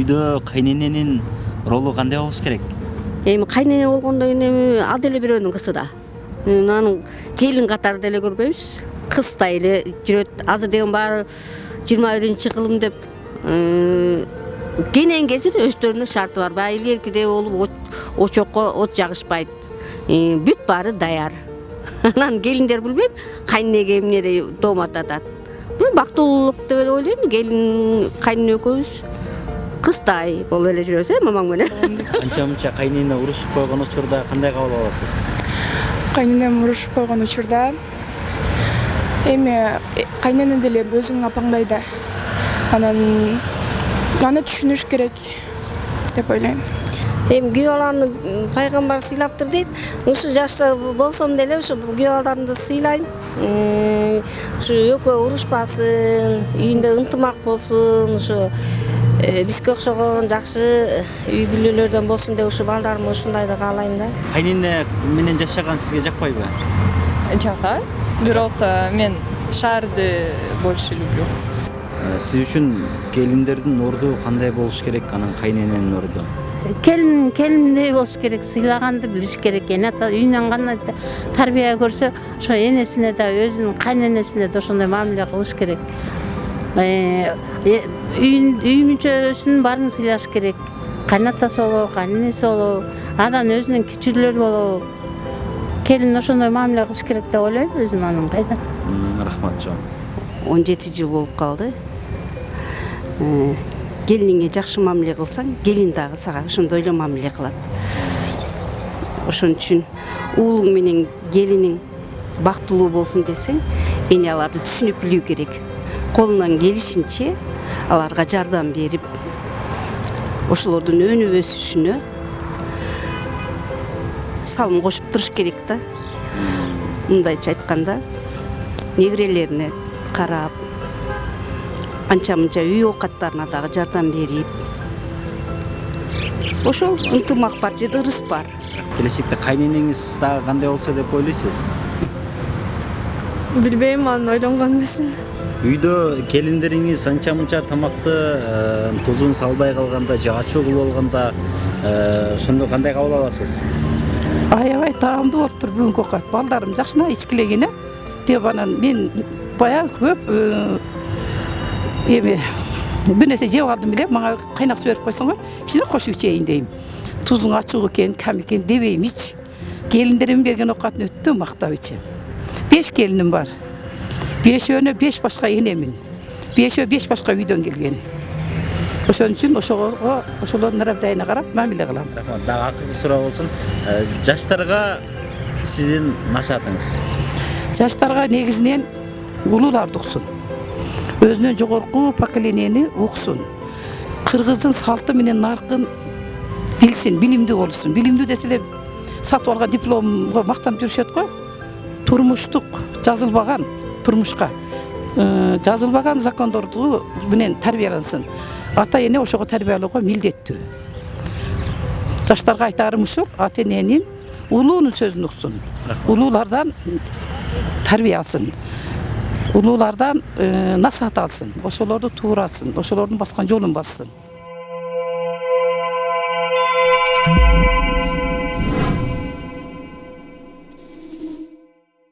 үйдө кайнененин ролу кандай болуш керек? Эми кайнене болгондо эми ал деле бирөөнүн кызы да. Анын келин катары деле көрбөйбүз. Кыздай эле жүрөт. Азыр деген баары 21-кылым деп кенен кезир өздөрүнүн шарты бар. Баягы илгеркидей болуп очокко от жагышпайт. Бүт баары даяр. Анан келиндер билбейм, кайненеге эмне дом ататат. Бул бактылуулук деп эле ойлойм. Келин кайнене экөөбүз кыздай болуп эле жүрөбүз, мамаң менен. Анча мынча кайнене урушуп койгон учурда кандай кабыл аласыз? Кайненем урушуп койгон учурда эми кайнене деле өзүң апаңдай да. Анан аны түшүнүш керек деп ойлойм. Эми күйөө баланы пайгамбар сыйлаптыр дейт. Ушу жашта болсом деле ушу күйөө балдарды сыйлайм. Ушу экөө урушпасын, үйүндө ынтымак болсун, ушу бизге окшогон жакшы үй бүлөлөрдөн болсун деп ушу балдарыма ушундайды каалайм да. Кайнене менен жашаган сизге жакпайбы? Жакат, бирок мен шаарды больше люблю. Сиз үчүн келиндердин орду кандай болуш керек, анан кайнененин орду? Келиндей болуш керек, сыйлаганды билиш керек. Ата үйүнөн кандай тарбия көрсө, ошо энесине да, өзүнүн кайненесине да ошондой мамиле кылыш керек. Үй мүчөсүнүн баарын сыйлаш керек. Кайнатасы болобу, кайненеси болобу, анан өзүнүн кичүүлөрү болобу. Келин ошондой мамиле кылыш керек деп ойлойм өзүм анын кайдан. Рахмат жон. 17 жыл болуп калды. Келиниңе жакшы мамиле кылсаң, келин дагы сага ошондой эле мамиле кылат. Ошон үчүн уулуң менен келиниң бактылуу болсун десең, эне аларды түшүнүп билүү керек. Колунан келишинче аларга жардам берип, ошолордун өнүп өсүшүнө салым кошуп туруш керек да. Мындайча айтканда, неберелерине карап, анча-мынча үй оокаттарына дагы жардам берип, ошол ынтымак бар жерде ырыс бар. Келечекте кайненеңиз дагы кандай болсо деп ойлойсуз? Билбейм, аны ойлонгон эмесмин. Үйдө келиндериңиз анча-мынча тамакты тузун салбай калганда, же ачуу кылып алганда, ошондо кандай кабыл аласыз? Аябай таамдуу болуптур бүгүнкү оокат. Балдарым жакшына ичкилегене деп анан мен баягы көп эми бир нерсе жеп алдым эле, мага кайнак суу берип койсоң го, кичине кошуп ичейин дейм. Тузуң ачуу экен, кам экен дебейм ич. Келиндерим берген оокатын өтө мактап ичем. 5 келиним бар. 5-өөнө 5 башка энемин. 5 башка үйдөн келген. Ошон үчүн ошолордун арабдайына карап мамиле кылам. Рахмат. Дагы акыркы суроо болсун. Жаштарга сиздин насаатыңыз? Жаштарга негизинен улууларды уксун. Өзүнөн жогорку поколенияны уксун. Кыргыздын салты менен наркын билсин, билимдүү болсун. Билимдүү десе эле сатып алган дипломго мактанып жүрүшөт го. Турмуштук жазылбаган турмушка жазылбаган закондорду менен тарбиялансын. Ата эне ошого тарбиялоого милдеттүү. Жаштарга айтарым ушул, ата эненин улуунун сөзүн уксун. Улуулардан тарбия алсын. Улуулардан насаат алсын. Ошолорду туурасын, ошолордун баскан жолун бассын.